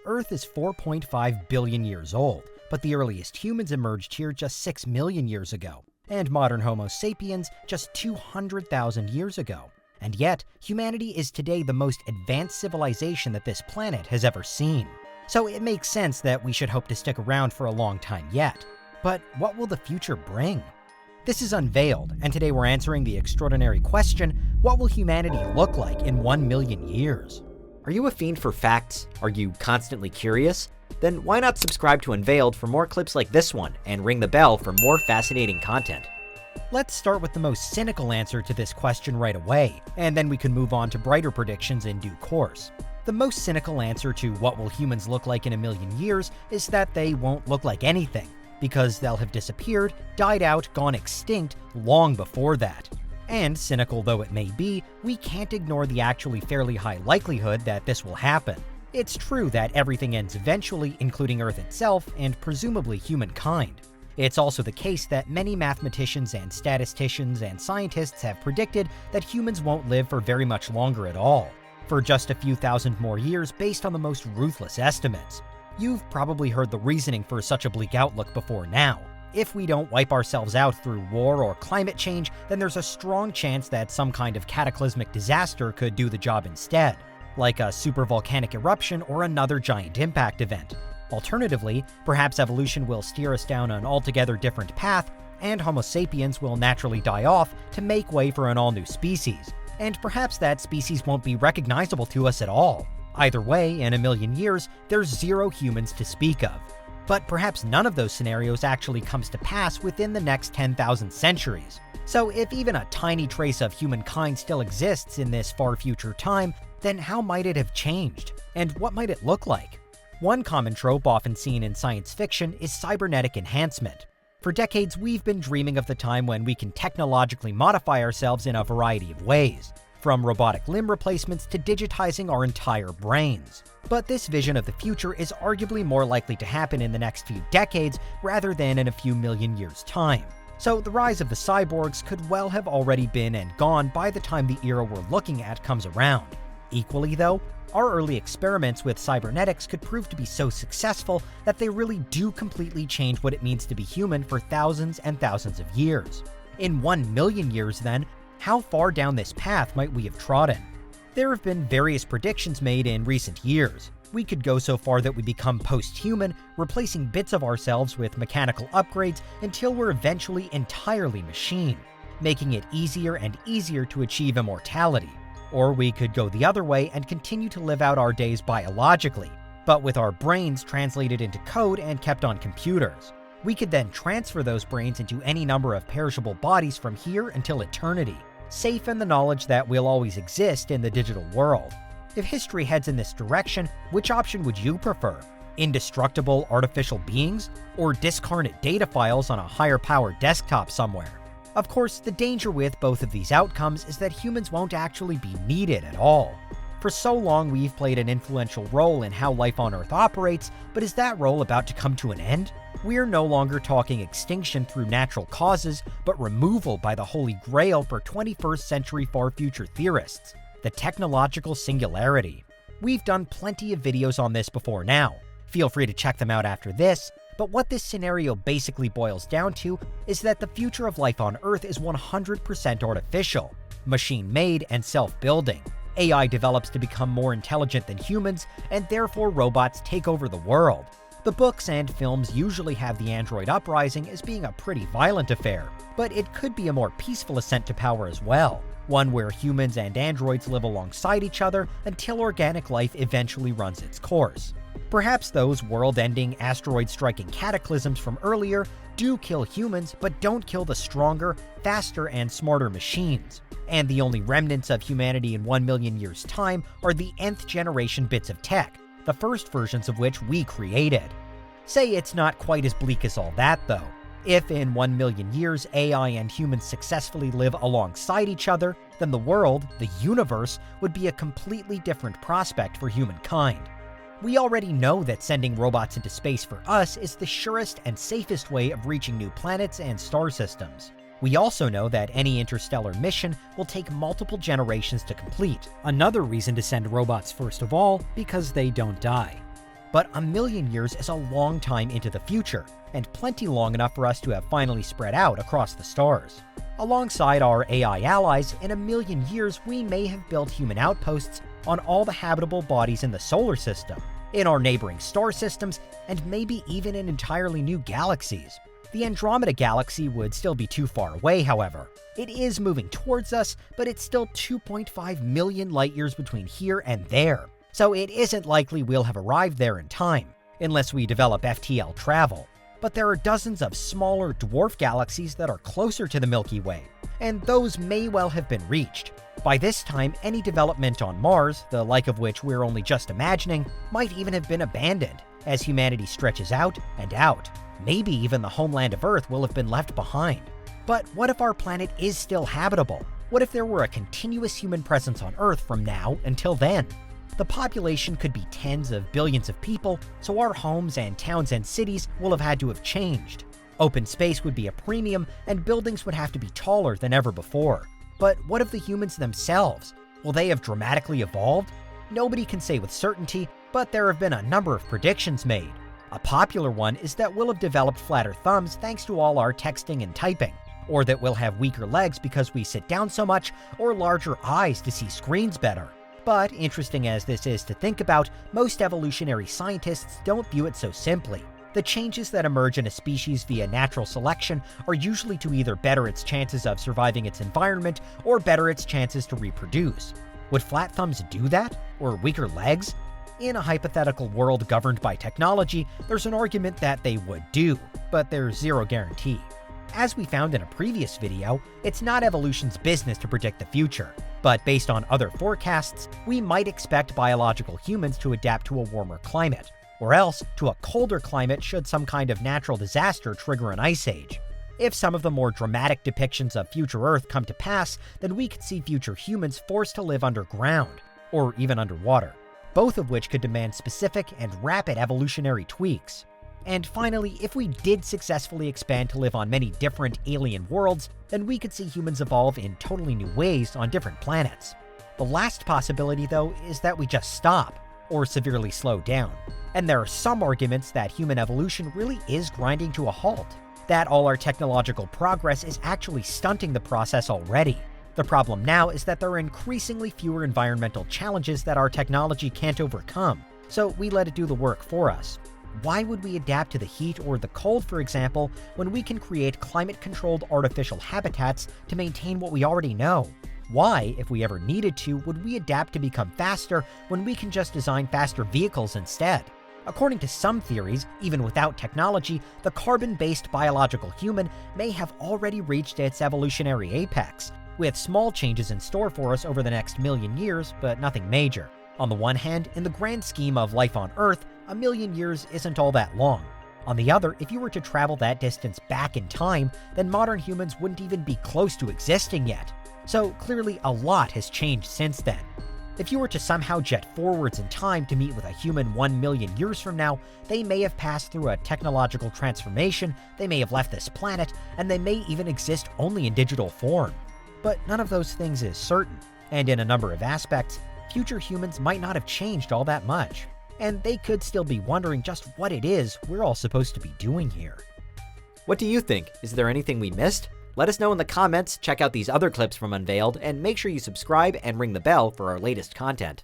Earth is 4.5 billion years old, but the earliest humans emerged here just 6 million years ago, and modern Homo sapiens just 200,000 years ago. And yet, humanity is today the most advanced civilization that this planet has ever seen. So it makes sense that we should hope to stick around for a long time yet. But what will the future bring? This is Unveiled, and today we're answering the extraordinary question, what will humanity look like in 1 million years? Are you a fiend for facts? Are you constantly curious? Then why not subscribe to Unveiled for more clips like this one, and ring the bell for more fascinating content. Let's start with the most cynical answer to this question right away, and then we can move on to brighter predictions in due course. The most cynical answer to what will humans look like in a million years is that they won't look like anything, because they'll have disappeared, died out, gone extinct long before that. And cynical though it may be, we can't ignore the actually fairly high likelihood that this will happen. It's true that everything ends eventually, including Earth itself and presumably humankind. It's also the case that many mathematicians and statisticians and scientists have predicted that humans won't live for very much longer at all, for just a few thousand more years based on the most ruthless estimates. You've probably heard the reasoning for such a bleak outlook before now. If we don't wipe ourselves out through war or climate change, then there's a strong chance that some kind of cataclysmic disaster could do the job instead, like a supervolcanic eruption or another giant impact event. Alternatively, perhaps evolution will steer us down an altogether different path, and Homo sapiens will naturally die off to make way for an all-new species. And perhaps that species won't be recognizable to us at all. Either way, in a million years, there's zero humans to speak of. But perhaps none of those scenarios actually comes to pass within the next 10,000 centuries. So if even a tiny trace of humankind still exists in this far future time, then how might it have changed? And what might it look like? One common trope often seen in science fiction is cybernetic enhancement. For decades, we've been dreaming of the time when we can technologically modify ourselves in a variety of ways, from robotic limb replacements to digitizing our entire brains. But this vision of the future is arguably more likely to happen in the next few decades rather than in a few million years' time. So the rise of the cyborgs could well have already been and gone by the time the era we're looking at comes around. Equally though, our early experiments with cybernetics could prove to be so successful that they really do completely change what it means to be human for thousands and thousands of years. In 1 million years then, how far down this path might we have trodden? There have been various predictions made in recent years. We could go so far that we become post-human, replacing bits of ourselves with mechanical upgrades until we're eventually entirely machine, making it easier and easier to achieve immortality. Or we could go the other way and continue to live out our days biologically, but with our brains translated into code and kept on computers. We could then transfer those brains into any number of perishable bodies from here until eternity, safe in the knowledge that we'll always exist in the digital world. If history heads in this direction, which option would you prefer? Indestructible artificial beings, or discarnate data files on a higher-powered desktop somewhere? Of course, the danger with both of these outcomes is that humans won't actually be needed at all. For so long, we've played an influential role in how life on Earth operates, but is that role about to come to an end? We're no longer talking extinction through natural causes, but removal by the holy grail for 21st century far future theorists, the technological singularity. We've done plenty of videos on this before now. Feel free to check them out after this. But what this scenario basically boils down to is that the future of life on Earth is 100% artificial, machine-made and self-building. AI develops to become more intelligent than humans, and therefore robots take over the world. The books and films usually have the android uprising as being a pretty violent affair, but it could be a more peaceful ascent to power as well, one where humans and androids live alongside each other until organic life eventually runs its course. Perhaps those world-ending, asteroid-striking cataclysms from earlier do kill humans, but don't kill the stronger, faster, and smarter machines. And the only remnants of humanity in 1 million years' time are the nth generation bits of tech, the first versions of which we created. Say it's not quite as bleak as all that, though. If in 1 million years AI and humans successfully live alongside each other, then the world, the universe, would be a completely different prospect for humankind. We already know that sending robots into space for us is the surest and safest way of reaching new planets and star systems. We also know that any interstellar mission will take multiple generations to complete. Another reason to send robots first of all, because they don't die. But a million years is a long time into the future, and plenty long enough for us to have finally spread out across the stars. Alongside our AI allies, in a million years we may have built human outposts on all the habitable bodies in the solar system, in our neighboring star systems, and maybe even in entirely new galaxies. The Andromeda Galaxy would still be too far away, however. It is moving towards us, but it's still 2.5 million light years between here and there, so it isn't likely we'll have arrived there in time, unless we develop FTL travel. But there are dozens of smaller dwarf galaxies that are closer to the Milky Way, and those may well have been reached. By this time, any development on Mars, the like of which we're only just imagining, might even have been abandoned, as humanity stretches out and out. Maybe even the homeland of Earth will have been left behind. But what if our planet is still habitable? What if there were a continuous human presence on Earth from now until then? The population could be tens of billions of people, so our homes and towns and cities will have had to have changed. Open space would be a premium, and buildings would have to be taller than ever before. But what of the humans themselves? Will they have dramatically evolved? Nobody can say with certainty, but there have been a number of predictions made. A popular one is that we'll have developed flatter thumbs thanks to all our texting and typing, or that we'll have weaker legs because we sit down so much, or larger eyes to see screens better. But interesting as this is to think about, most evolutionary scientists don't view it so simply. The changes that emerge in a species via natural selection are usually to either better its chances of surviving its environment or better its chances to reproduce. Would flat thumbs do that? Or weaker legs? In a hypothetical world governed by technology, there's an argument that they would do, but there's zero guarantee. As we found in a previous video, it's not evolution's business to predict the future, but based on other forecasts, we might expect biological humans to adapt to a warmer climate, or else to a colder climate should some kind of natural disaster trigger an ice age. If some of the more dramatic depictions of future Earth come to pass, then we could see future humans forced to live underground, or even underwater, both of which could demand specific and rapid evolutionary tweaks. And finally, if we did successfully expand to live on many different alien worlds, then we could see humans evolve in totally new ways on different planets. The last possibility, though, is that we just stop, or severely slow down. And there are some arguments that human evolution really is grinding to a halt, that all our technological progress is actually stunting the process already. The problem now is that there are increasingly fewer environmental challenges that our technology can't overcome, so we let it do the work for us. Why would we adapt to the heat or the cold, for example, when we can create climate-controlled artificial habitats to maintain what we already know? Why, if we ever needed to, would we adapt to become faster when we can just design faster vehicles instead? According to some theories, even without technology, the carbon-based biological human may have already reached its evolutionary apex, with small changes in store for us over the next million years, but nothing major. On the one hand, in the grand scheme of life on Earth, a million years isn't all that long. On the other, if you were to travel that distance back in time, then modern humans wouldn't even be close to existing yet. So clearly a lot has changed since then. If you were to somehow jet forwards in time to meet with a human 1 million years from now, they may have passed through a technological transformation, they may have left this planet, and they may even exist only in digital form. But none of those things is certain, and in a number of aspects, future humans might not have changed all that much, and they could still be wondering just what it is we're all supposed to be doing here. What do you think? Is there anything we missed? Let us know in the comments, check out these other clips from Unveiled, and make sure you subscribe and ring the bell for our latest content.